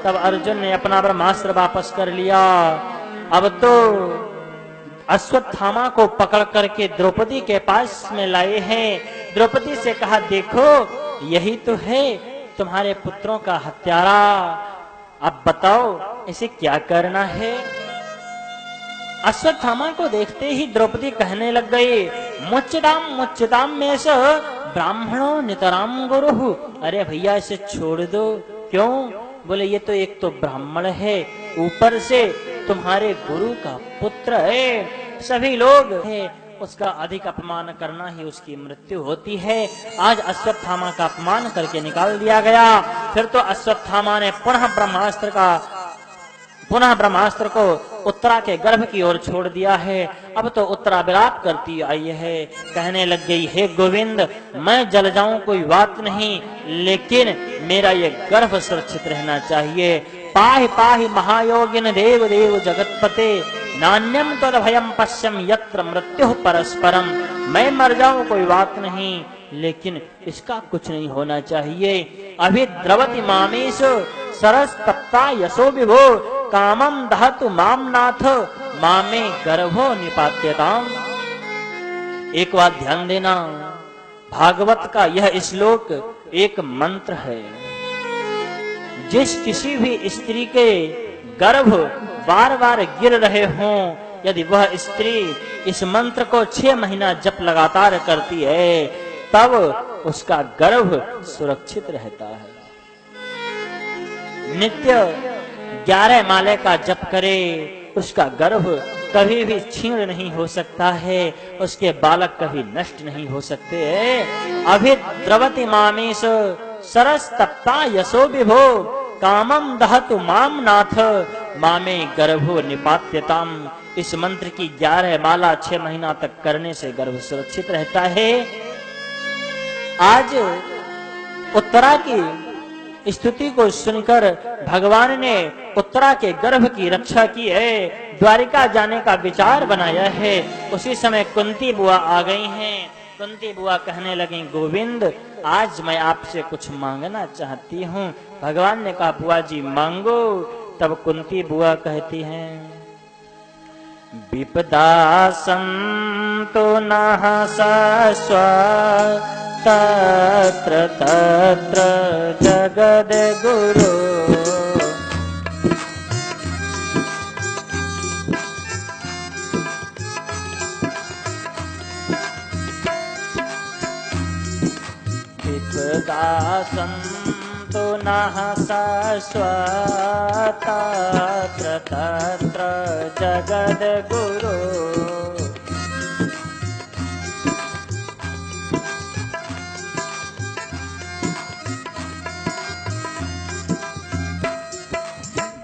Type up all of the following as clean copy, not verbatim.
तब अर्जुन ने अपना ब्रह्मास्त्र वापस कर लिया। अब तो अश्वत्थामा को पकड़ करके द्रौपदी के पास में लाए हैं। द्रौपदी से कहा, देखो यही तो है तुम्हारे पुत्रों का हत्यारा, अब बताओ इसे क्या करना है। अश्वत्थामा को देखते ही द्रौपदी कहने लग गई, मुच्यताम में से ब्राह्मणों नितराम गुरु। अरे भैया इसे छोड़ दो। क्यों? बोले ये तो एक तो ब्राह्मण है, ऊपर से तुम्हारे गुरु का पुत्र है, सभी लोग है, उसका अधिक अपमान करना ही उसकी मृत्यु होती है। आज अश्वत्थामा का अपमान करके निकाल दिया गया। फिर तो अश्वत्थामा ने पुनः ब्रह्मास्त्र को उत्तरा के गर्भ की ओर छोड़ दिया है। अब तो उत्तरा विलाप करती आई है, कहने लग गई, हे गोविंद मैं जल जाऊं कोई बात नहीं, लेकिन मेरा ये गर्भ सुरक्षित रहना चाहिए। पाहि पाहि महायोगिन देव देव जगतपते, नान्यम तद भयम पश्यम यत्र मृत्यु परस्परम। मैं मर जाऊं कोई बात नहीं, लेकिन इसका कुछ नहीं होना चाहिए। अभी द्रवति मामेश सरस तप्ता यशो विभो, कामम दहतु माम नाथ मामे गर्भो निपात्यताम। एक बात ध्यान देना, भागवत का यह श्लोक एक मंत्र है। जिस किसी भी स्त्री के गर्भ बार बार गिर रहे हों, यदि वह स्त्री इस मंत्र को 6 महीना जप लगातार करती है, तब उसका गर्भ सुरक्षित रहता है। नित्य 11 माले का जप करे, उसका गर्भ कभी भी छीण नहीं हो सकता है, उसके बालक कभी नष्ट नहीं हो सकते हैं। अभी द्रवति मामेश सरस तप्ता यशो विभो, कामम दहतु माम नाथ मामे गर्भो निपात्यताम। इस मंत्र की 11 माला 6 महीना तक करने से गर्भ सुरक्षित रहता है। आज उत्तरा की स्तुति को सुनकर भगवान ने उत्तरा के गर्भ की रक्षा की है, द्वारिका जाने का विचार बनाया है। उसी समय कुंती बुआ आ गई हैं। कुंती बुआ कहने लगी, गोविंद आज मैं आपसे कुछ मांगना चाहती हूँ। भगवान ने कहा, बुआ जी मांगो। तब कुंती बुआ कहती हैं, विपदा संतो नः सस्व तत्र तत्र जगद गुरु। विपदा संतो नः सस्व तत्र तत्र जगद गुरु।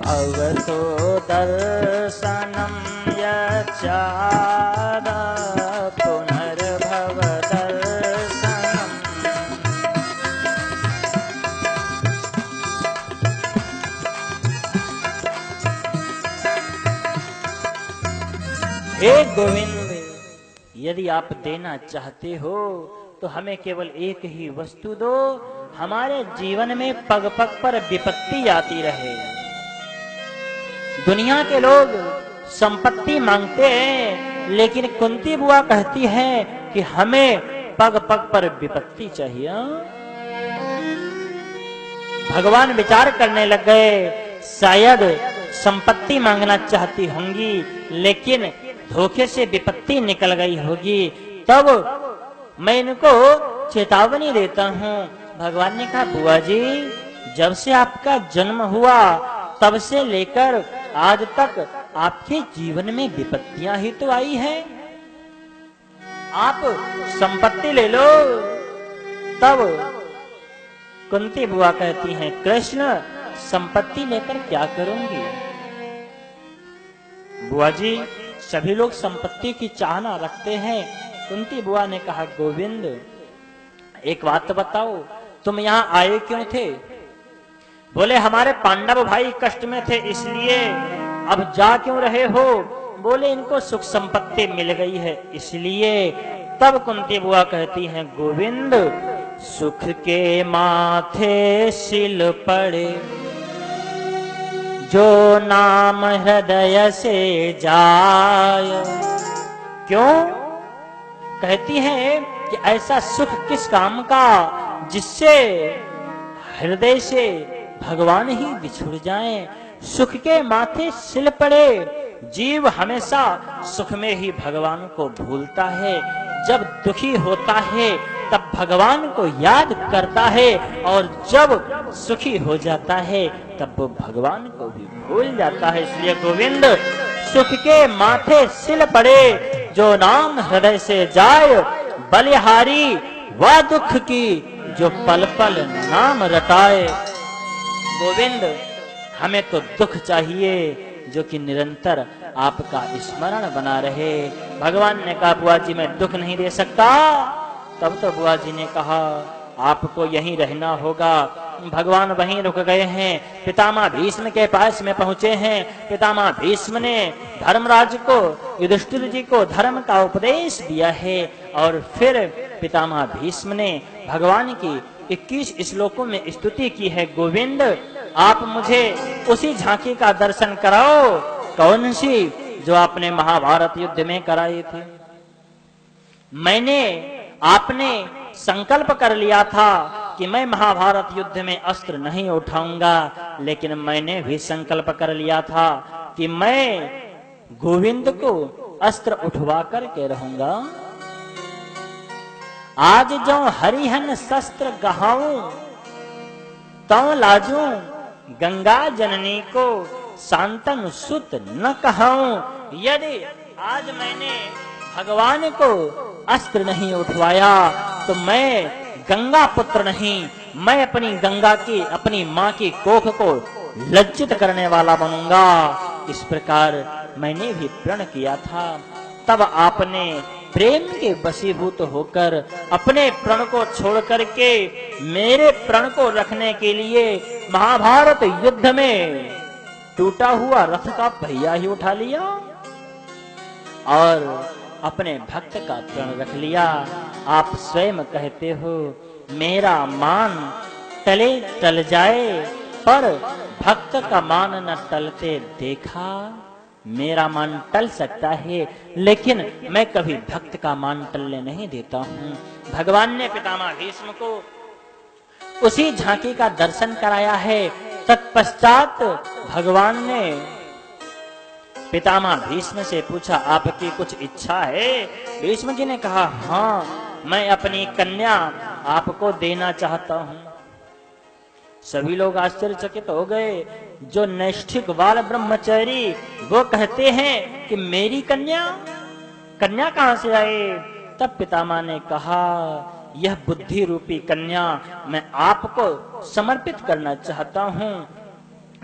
भवतो दर्शनं यच्चाद पुनर्भव दर्शनम्। हे गोविंद, यदि आप देना चाहते हो तो हमें केवल एक ही वस्तु दो, हमारे जीवन में पग पग पर विपत्ति आती रहे। दुनिया के लोग संपत्ति मांगते हैं, लेकिन कुंती बुआ कहती है कि हमें पग पग पर विपत्ति चाहिए। भगवान विचार करने लग गए, शायद संपत्ति मांगना चाहती होंगी, लेकिन धोखे से विपत्ति निकल गई होगी। तब मैं इनको चेतावनी देता हूँ। भगवान ने कहा, बुआ जी जब से आपका जन्म हुआ तब से लेकर आज तक आपके जीवन में विपत्तियां ही तो आई हैं। आप संपत्ति ले लो। तब कुंती बुआ कहती हैं, कृष्ण संपत्ति लेकर क्या करूंगी? बुआ जी सभी लोग संपत्ति की चाहना रखते हैं। कुंती बुआ ने कहा, गोविंद एक बात तो बताओ, तुम यहाँ आए क्यों थे? बोले हमारे पांडव भाई कष्ट में थे इसलिए। अब जा क्यों रहे हो? बोले इनको सुख संपत्ति मिल गई है इसलिए। तब कुंती बुआ कहती हैं, गोविंद सुख के माथे सिल पड़े, जो नाम हृदय से जाय। क्यों? कहती है कि ऐसा सुख किस काम का जिससे हृदय से भगवान ही बिछुड़ जाएं। सुख के माथे सिल पड़े। जीव हमेशा सुख में ही भगवान को भूलता है। जब दुखी होता है तब भगवान को याद करता है, और जब सुखी हो जाता है तब वो भगवान को भी भूल जाता है। इसलिए गोविंद सुख के माथे सिल पड़े, जो नाम हृदय से जाए, बलिहारी वह दुख की जो पल पल नाम रटाए। गोविंद हमें तो दुख चाहिए जो कि निरंतर आपका स्मरण बना रहे। भगवान ने कहा बुआ जी मैं दुख नहीं दे सकता। तब तो बुआ जी ने कहा आपको यहीं रहना होगा। भगवान वहीं रुक गए हैं। पितामह भीष्म के पास में पहुंचे हैं। पितामह भीष्म ने धर्मराज को, युधिष्ठिर जी को धर्म का उपदेश दिया है, और फिर पितामह भीष्म ने भगवान की 21 श्लोकों में स्तुति की है। गोविंद आप मुझे उसी झांकी का दर्शन कराओ। कौन सी? जो आपने महाभारत युद्ध में कराई थी। आपने संकल्प कर लिया था कि मैं महाभारत युद्ध में अस्त्र नहीं उठाऊंगा, लेकिन मैंने भी संकल्प कर लिया था कि मैं गोविंद को अस्त्र उठवा करके रहूंगा। आज जो हरिहन शस्त्र गहाऊं, तौ लाजूं गंगा जननी को शांतन सुत न कहाऊं। यदि आज मैंने भगवान को अस्त्र नहीं उठवाया तो मैं गंगा पुत्र नहीं, मैं अपनी गंगा की, अपनी माँ की कोख को लज्जित करने वाला बनूंगा। इस प्रकार मैंने भी प्रण किया था। तब आपने प्रेम के वशीभूत होकर अपने प्रण को छोड़ करके मेरे प्रण को रखने के लिए महाभारत युद्ध में टूटा हुआ रथ का पहिया ही उठा लिया और अपने भक्त का प्रण रख लिया। आप स्वयं कहते हो मेरा मान टले टल जाए, पर भक्त का मान न टलते देखा। मेरा मान टल सकता है, लेकिन मैं कभी भक्त का मान टलने नहीं देता हूँ। भगवान ने पितामह भीष्म को उसी झांकी का दर्शन कराया है। तत्पश्चात भगवान ने पितामह भीष्म से पूछा आपकी कुछ इच्छा है? भीष्म जी ने कहा हाँ, मैं अपनी कन्या आपको देना चाहता हूँ। सभी लोग आश्चर्यचकित हो गए। जो नैष्ठिक बाल ब्रह्मचारी वो कहते हैं कि मेरी कन्या कहाँ से आए? तब पितामह ने कहा यह बुद्धि रूपी कन्या मैं आपको समर्पित करना चाहता हूँ।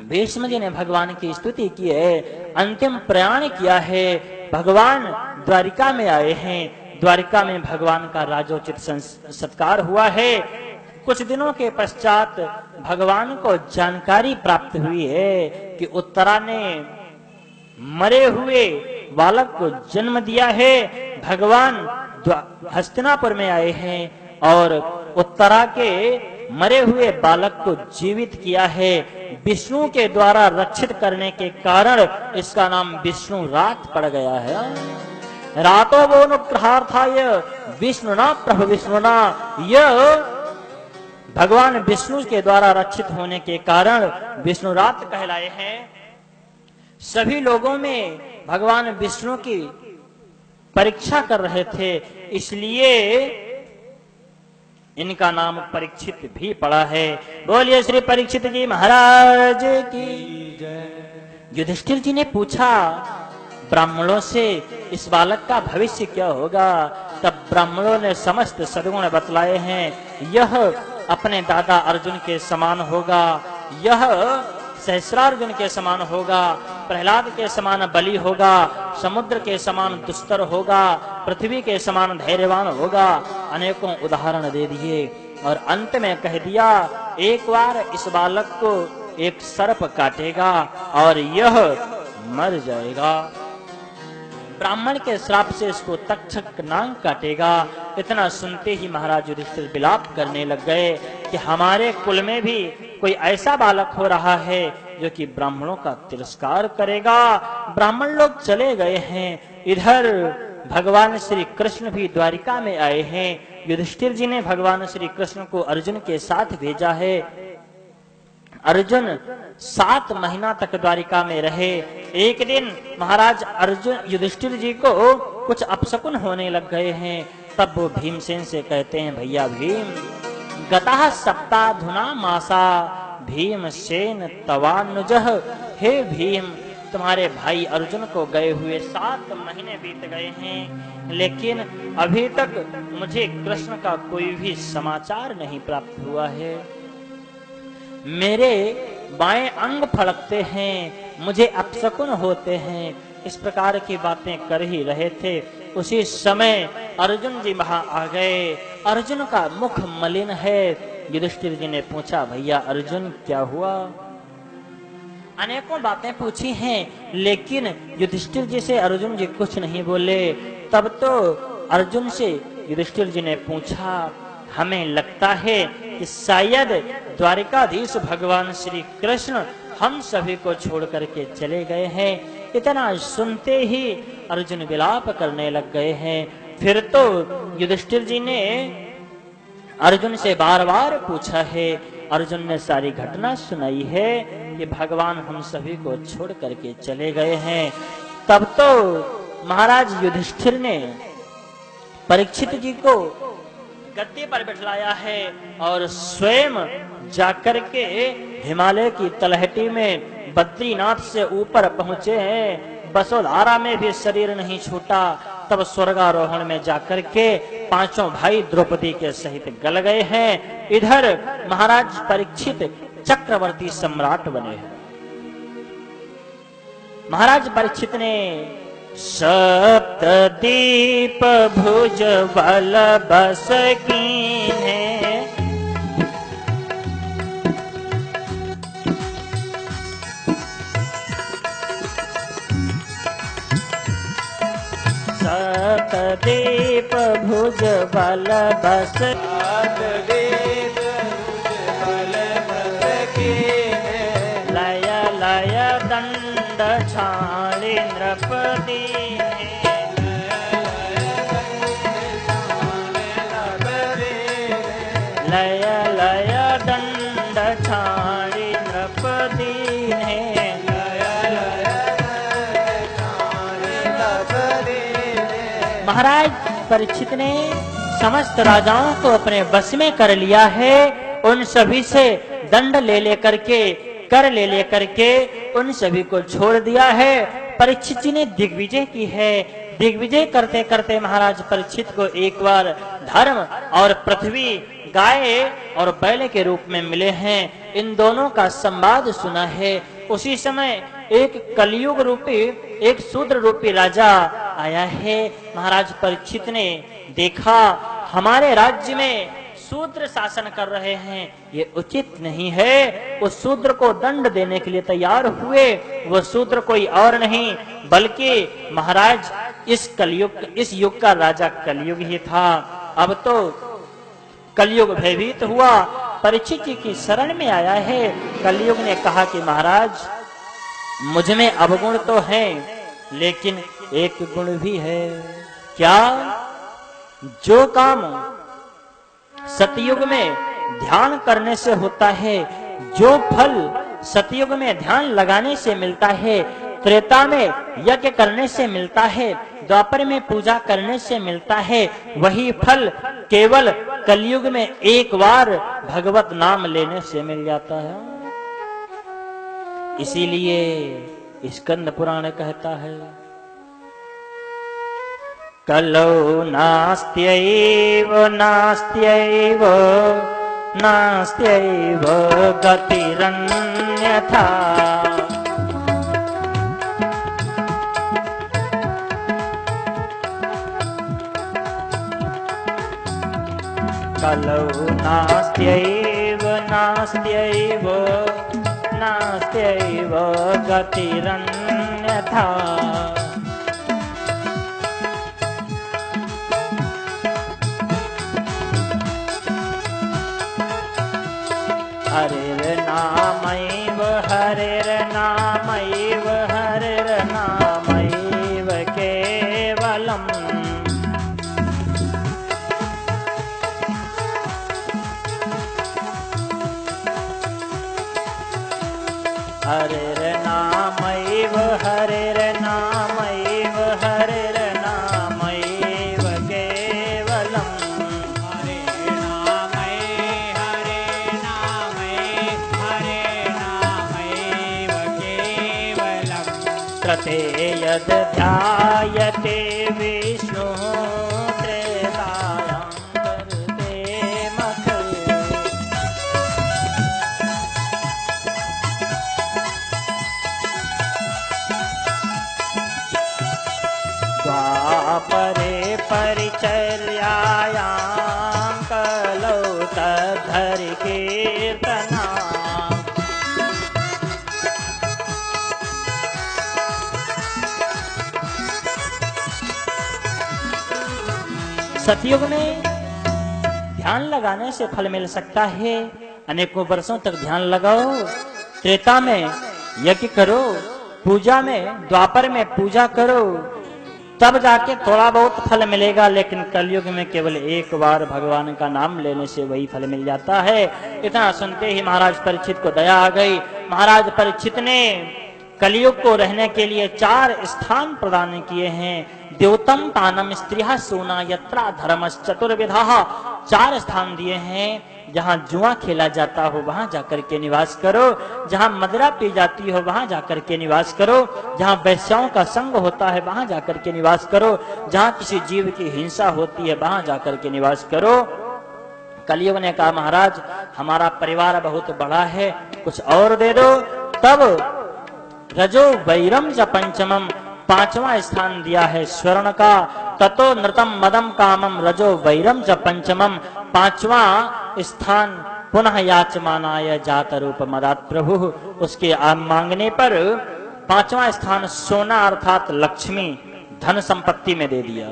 भीष्म जी ने भगवान की स्तुति की है, अंतिम प्रयाण किया है। भगवान द्वारिका में आए हैं। द्वारिका में भगवान का राजोचित सत्कार हुआ है। कुछ दिनों के पश्चात भगवान को जानकारी प्राप्त हुई है कि उत्तरा ने मरे हुए बालक को जन्म दिया है। भगवान हस्तिनापुर में आए हैं और उत्तरा के मरे हुए बालक को जीवित किया है। विष्णु के द्वारा रक्षित करने के कारण इसका नाम विष्णु रात पड़ गया है। रातो वो अनुग्रहार्थाय विष्णुना प्रभु विष्णुना। यह भगवान विष्णु के द्वारा रक्षित होने के कारण विष्णु रात कहलाए हैं। सभी लोगों में भगवान विष्णु की परीक्षा कर रहे थे, इसलिए इनका नाम परीक्षित भी पड़ा है। बोलिए श्री परीक्षित जी महाराज की जय। युधिष्ठिर जी ने पूछा ब्राह्मणों से इस बालक का भविष्य क्या होगा? तब ब्राह्मणों ने समस्त सद्गुण बतलाए हैं। यह अपने दादा अर्जुन के समान होगा, यह सहस्रार्जुन के समान होगा, प्रहलाद के समान बलि होगा, समुद्र के समान दुस्तर होगा, पृथ्वी के समान धैर्यवान होगा। अनेकों उदाहरण दे दिए और अंत में कह दिया एक बार इस बालक को एक सर्प काटेगा और यह मर जाएगा। ब्राह्मण के श्राप से इसको तक्षक नाग काटेगा। इतना सुनते ही महाराज युधिष्ठिर विलाप करने लग गए कि हमारे कुल में भी कोई ऐसा बालक हो रहा है जो कि ब्राह्मणों का तिरस्कार करेगा। ब्राह्मण लोग चले गए हैं। इधर भगवान श्री कृष्ण भी द्वारिका में आए हैं। युधिष्ठिर जी ने भगवान श्री कृष्ण को अर्जुन के साथ भेजा है। अर्जुन 7 महीना तक द्वारिका में रहे। एक दिन महाराज अर्जुन युधिष्ठिर जी को कुछ अपशकुन होने लग गए हैं। तब वो भीमसेन से कहते हैं, भैया भीम, गतः सप्ताधुना मासा भीमसेन तवानुजः। हे भीम, तुम्हारे भाई अर्जुन को गए हुए 7 महीने बीत गए हैं, लेकिन अभी तक मुझे कृष्ण का कोई भी समाचार नहीं प्राप्त हुआ है। मेरे बाएं अंग फड़कते हैं, मुझे अपशकुन होते हैं। इस प्रकार की बातें कर ही रहे थे, उसी समय अर्जुन जी वहां आ गए। अर्जुन का मुख मलिन है। युधिष्ठिर जी ने पूछा, भैया अर्जुन क्या हुआ? अनेकों बातें पूछी हैं, लेकिन युधिष्ठिर जी से अर्जुन जी कुछ नहीं बोले। तब तो अर्जुन से युधिष्ठिर जी ने पूछा, हमें लगता है कि शायद द्वारिकाधीश भगवान श्री कृष्ण हम सभी को छोड़ करके चले गए हैं। इतना सुनते ही अर्जुन विलाप करने लग गए हैं। फिर तो युधिष्ठिर जी ने अर्जुन से बार बार पूछा है। अर्जुन ने सारी घटना सुनाई है कि भगवान हम सभी को छोड़ करके चले गए हैं। तब तो महाराज युधिष्ठिर ने परीक्षित जी को गद्दे पर बिठाया है और स्वयं जाकर के हिमालय की तलहटी में बद्रीनाथ से ऊपर पहुंचे हैं। बसोधारा में भी शरीर नहीं छूटा। तब स्वर्गारोहण में जाकर के 5 भाई द्रौपदी के सहित गल गए हैं। इधर महाराज परीक्षित चक्रवर्ती सम्राट बने हैं। महाराज परीक्षित ने सप्तदीप भुज बल बस कीन्हे, सप्तदीप भुज बल बस लय लय दंड छाड़ी नृपति, लय लय दंड छाड़ी नृपति ने। महाराज परीक्षित ने समस्त राजाओं को अपने बस में कर लिया है। उन सभी से दंड ले लेकर के कर ले लेकर के उन सभी को छोड़ दिया है। परीक्षित जी ने दिग्विजय की है। दिग्विजय करते करते महाराज परीक्षित को एक बार धर्म और पृथ्वी गाय और बैल के रूप में मिले हैं। इन दोनों का संवाद सुना है। उसी समय एक कलयुग रूपी एक शूद्र रूपी राजा आया है। महाराज परीक्षित ने देखा हमारे राज्य में शूद्र शासन कर रहे हैं, ये उचित नहीं है। उस शूद्र को दंड देने के लिए तैयार हुए। वो शूद्र कोई और नहीं बल्कि महाराज इस युग का राजा कलयुग ही था। अब तो कलयुग भयभीत हुआ, परीक्षित जी की शरण में आया है। कलयुग ने कहा कि महाराज मुझ में अवगुण तो है, लेकिन एक गुण भी है। क्या? जो काम सतयुग में ध्यान करने से होता है, जो फल सतयुग में ध्यान लगाने से मिलता है, त्रेता में यज्ञ करने से मिलता है, द्वापर में पूजा करने से मिलता है, वही फल केवल कलयुग में एक बार भगवत नाम लेने से मिल जाता है। इसीलिए स्कंद पुराण कहता है, कलौ नास्त्यैव नास्त्यैव नास्त्यैव गतिरन्यथा, कलौ नास्त्यैव नास्त्यैव नास्त्यैव गतिरन्यथा। हरिर्नामैव हरिर्नामैव हरिर्नामैव केवलम् हरिर्नामैव हरिर्नामैव हरिर्नामैव केवलम् हरे नामै हरिर्नामैव केवलम् त्रते यद् ध्यायते विष्णुः त्रेतायां करते मखै द्वापरे परिचर्यायां कलौ तद्धरि कीर्तना सतयुग में ध्यान लगाने से फल मिल सकता है। अनेकों वर्षों तक ध्यान लगाओ, त्रेता में यज्ञ करो, पूजा में द्वापर में पूजा करो, तब जाके थोड़ा बहुत फल मिलेगा। लेकिन कलयुग में केवल एक बार भगवान का नाम लेने से वही फल मिल जाता है। इतना सुनते ही महाराज परीक्षित को दया आ गई। महाराज परीक्षित ने कलयुग को रहने के लिए 4 स्थान प्रदान किए हैं। द्योतम तानम स्त्रिया सोना यत्रा धर्मश्चतुर्विधा 4 स्थान दिए हैं। जहाँ जुआ खेला जाता हो वहां जाकर के निवास करो, जहाँ मदिरा पी जाती हो वहां जाकर के निवास करो, जहाँ वैश्याओं का संग होता है वहां जाकर के निवास करो, जहाँ किसी जीव की हिंसा होती है वहां जाकर के निवास करो। कलयुग ने कहा महाराज हमारा परिवार बहुत बड़ा है, कुछ और दे दो। तब रजो वैरम च पंचमम 5वां स्थान दिया है स्वर्ण का। ततो नृतम मदम कामम रजो वैरम च पंचमम 5वां स्थान पुनः याचमानाय जात रूप मदात प्रभु। उसके मांगने पर 5वां स्थान सोना अर्थात लक्ष्मी धन संपत्ति में दे दिया।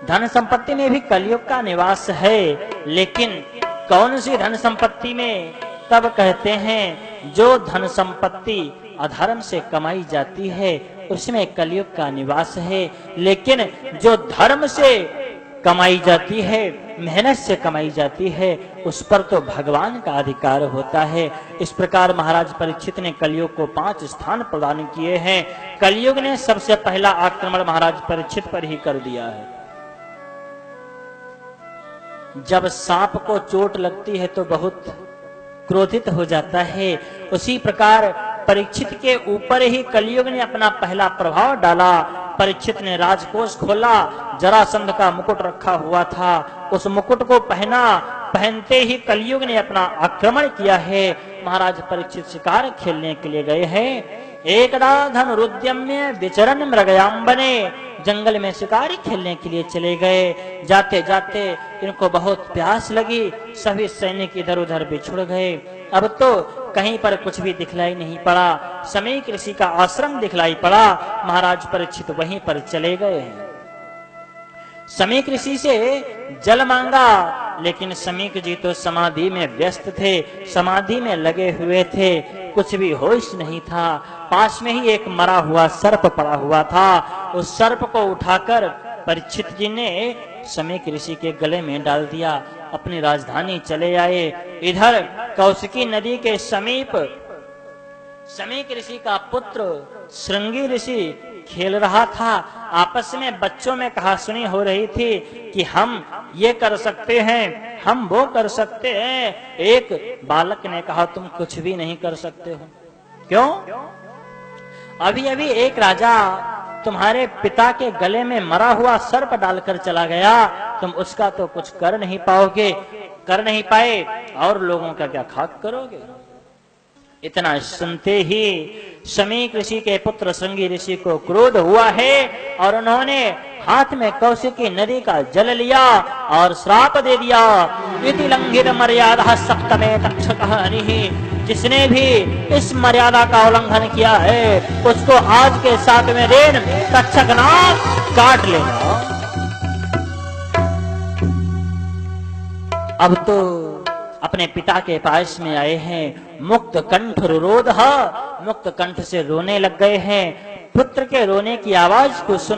धन संपत्ति में भी कलयुग का निवास है, लेकिन कौन सी धन संपत्ति में? तब कहते हैं जो धन संपत्ति अधर्म से कमाई जाती है उसमें कलयुग का निवास है, लेकिन जो धर्म से कमाई जाती है, मेहनत से कमाई जाती है, उस पर तो भगवान का अधिकार होता है। इस प्रकार महाराज परीक्षित ने कलयुग को 5 स्थान प्रदान किए हैं। कलयुग ने सबसे पहला आक्रमण महाराज परीक्षित पर ही कर दिया है। जब सांप को चोट लगती है तो बहुत क्रोधित हो जाता है, उसी प्रकार परीक्षित के ऊपर ही कलयुग ने अपना पहला प्रभाव डाला। परीक्षित ने राजकोष खोला, जरासंध का मुकुट रखा हुआ था, उस मुकुट को पहना। पहनते ही कलयुग ने अपना आक्रमण किया है। महाराज परीक्षित शिकार खेलने के लिए गए हैं। एकदा धनुरुद्यम्य विचरण मृगयाम्बने, जंगल में शिकारी खेलने के लिए चले गए। जाते जाते इनको बहुत प्यास लगी, सभी सैनिक इधर उधर बिछुड़ गए। अब तो कहीं पर कुछ भी दिखलाई नहीं पड़ा। समीक ऋषि का आश्रम दिखलाई पड़ा। महाराज परीक्षित वहीं पर चले गए हैं। समीक ऋषि से जल मांगा, लेकिन समीक जी तो समाधि में व्यस्त थे, समाधि में लगे हुए थे, कुछ भी होश नहीं था। पास में ही एक मरा हुआ सर्प पड़ा हुआ था। उस सर्प को उठाकर परीक्षित जी ने समीक ऋषि के गले में डाल दिया। अपनी राजधानी चले आए। इधर कौशिकी नदी के समीप समीक ऋषि का पुत्र श्रृंगी ऋषि खेल रहा था। आपस में बच्चों में कहासुनी हो रही थी कि हम ये कर सकते हैं, हम वो कर सकते हैं। एक बालक ने कहा तुम कुछ भी नहीं कर सकते हो। क्यों? अभी अभी एक राजा तुम्हारे पिता के गले में मरा हुआ सर्प डालकर चला गया, तुम उसका तो कुछ कर नहीं पाओगे, कर नहीं पाए, और लोगों का क्या खाक करोगे? इतना सुनते ही समीक ऋषि के पुत्र श्रृंगी ऋषि को क्रोध हुआ है और उन्होंने हाथ में कौशिकी नदी का जल लिया और श्राप दे दिया। इति लंघित मर्यादा सप्तमे तक्षकः हनिः, जिसने भी इस मर्यादा का उल्लंघन किया है उसको आज के 7वें दिन तक्षक नाग काट लेगा। अब तो अपने पिता के पास में आए हैं। मुक्त कंठ रुरोध, मुक्त कंठ से रोने लग गए हैं। पुत्र के रोने की आवाज को सुन